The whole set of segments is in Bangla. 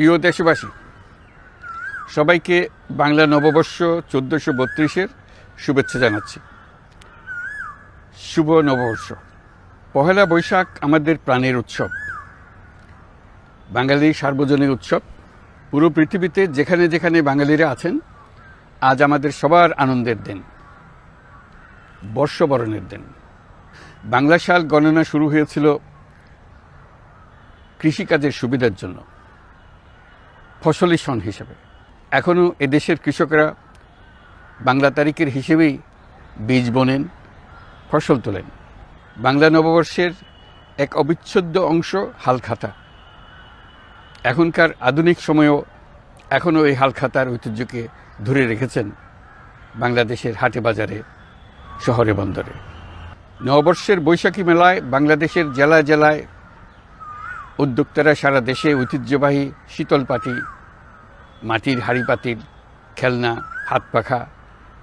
প্রিয় দেশবাসী, সবাইকে বাংলা নববর্ষ 1432-এর শুভেচ্ছা জানাচ্ছি। শুভ নববর্ষ। পহেলা বৈশাখ আমাদের প্রাণের উৎসব, বাঙালির সার্বজনীন উৎসব। পুরো পৃথিবীতে যেখানে যেখানে বাঙালিরা আছেন, আজ আমাদের সবার আনন্দের দিন, বর্ষবরণের দিন। বাংলা সাল গণনা শুরু হয়েছিল কৃষিকাজের সুবিধার জন্য, ফসলি সন হিসেবে। এখনও এদেশের কৃষকরা বাংলা তারিখের হিসেবেই বীজ বোনেন, ফসল তোলেন। বাংলা নববর্ষের এক অবিচ্ছেদ্য অংশ হালখাতা। এখনকার আধুনিক সময়েও এখনও এই হালখাতার ঐতিহ্যকে ধরে রেখেছেন বাংলাদেশের হাটে বাজারে, শহরে বন্দরে। নববর্ষের বৈশাখী মেলায় বাংলাদেশের জেলায় জেলায় উদ্যোক্তারা সারা দেশে ঐতিহ্যবাহী শীতল পাটি, মাটির হাঁড়ি পাতিল, খেলনা, হাত পাখা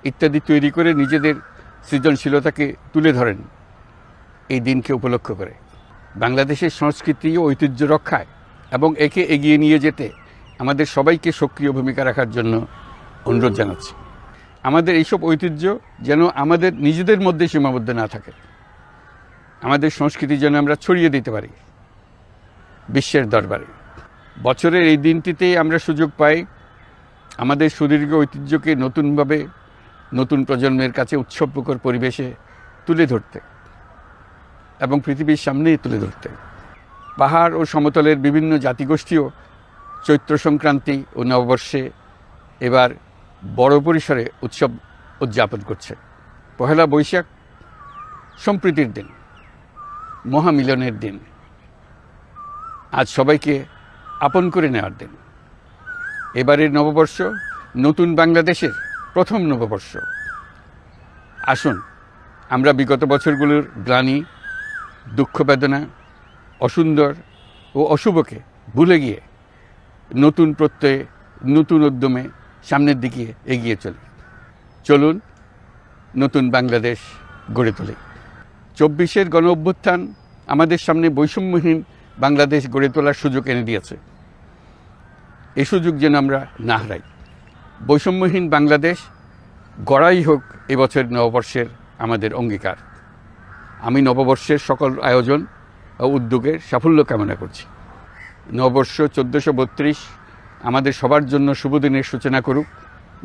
ইত্যাদি তৈরি করে নিজেদের সৃজনশীলতাকে তুলে ধরেন এই দিনকে উপলক্ষ করে। বাংলাদেশের সংস্কৃতি ও ঐতিহ্য রক্ষায় এবং একে এগিয়ে নিয়ে যেতে আমাদের সবাইকে সক্রিয় ভূমিকা রাখার জন্য অনুরোধ জানাচ্ছি। আমাদের এইসব ঐতিহ্য যেন আমাদের নিজেদের মধ্যে সীমাবদ্ধ না থাকে, আমাদের সংস্কৃতি যেন আমরা ছড়িয়ে দিতে পারি বিশ্বের দরবারে। বছরের এই দিনটিতেই আমরা সুযোগ পাই আমাদের সুদীর্ঘ ঐতিহ্যকে নতুনভাবে নতুন প্রজন্মের কাছে উৎসবমুখর পরিবেশে তুলে ধরতে এবং পৃথিবীর সামনেই তুলে ধরতে। পাহাড় ও সমতলের বিভিন্ন জাতিগোষ্ঠীও চৈত্র সংক্রান্তি ও নববর্ষে এবার বড় পরিসরে উৎসব উদযাপন করছে। পহেলা বৈশাখ সম্প্রীতির দিন, মহামিলনের দিন, আজ সবাইকে আপন করে নেওয়ার দিন। এবারের নববর্ষ নতুন বাংলাদেশের প্রথম নববর্ষ। আসুন আমরা বিগত বছরগুলোর গ্লানি, দুঃখ, বেদনা, অসুন্দর ও অশুভকে ভুলে গিয়ে নতুন প্রত্যয়ে, নতুন উদ্যমে সামনের দিকে এগিয়ে চলুন নতুন বাংলাদেশ গড়ে তুলি। 24-এর গণ অভ্যুত্থান আমাদের সামনে বৈষম্যহীন বাংলাদেশ গড়ে তোলার সুযোগ এনে দিয়েছে। এই সুযোগ যেন আমরা না হারাই। বৈষম্যহীন বাংলাদেশ গড়াই হোক এবছর নববর্ষের আমাদের অঙ্গীকার। আমি নববর্ষের সকল আয়োজন ও উদ্যোগের সাফল্য কামনা করছি। নববর্ষ 1432 আমাদের সবার জন্য শুভদিনের সূচনা করুক।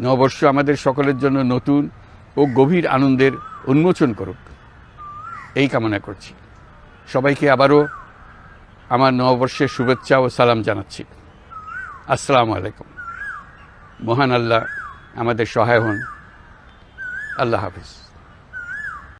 নববর্ষ আমাদের সকলের জন্য নতুন ও গভীর আনন্দের উন্মোচন করুক, এই কামনা করছি। সবাইকে আবারও আমার নববর্ষের শুভেচ্ছা ও সালাম জানাচ্ছি। আসসালামু আলাইকুম। মহান আল্লাহ আমাদের সহায় হন। আল্লাহ হাফিজ।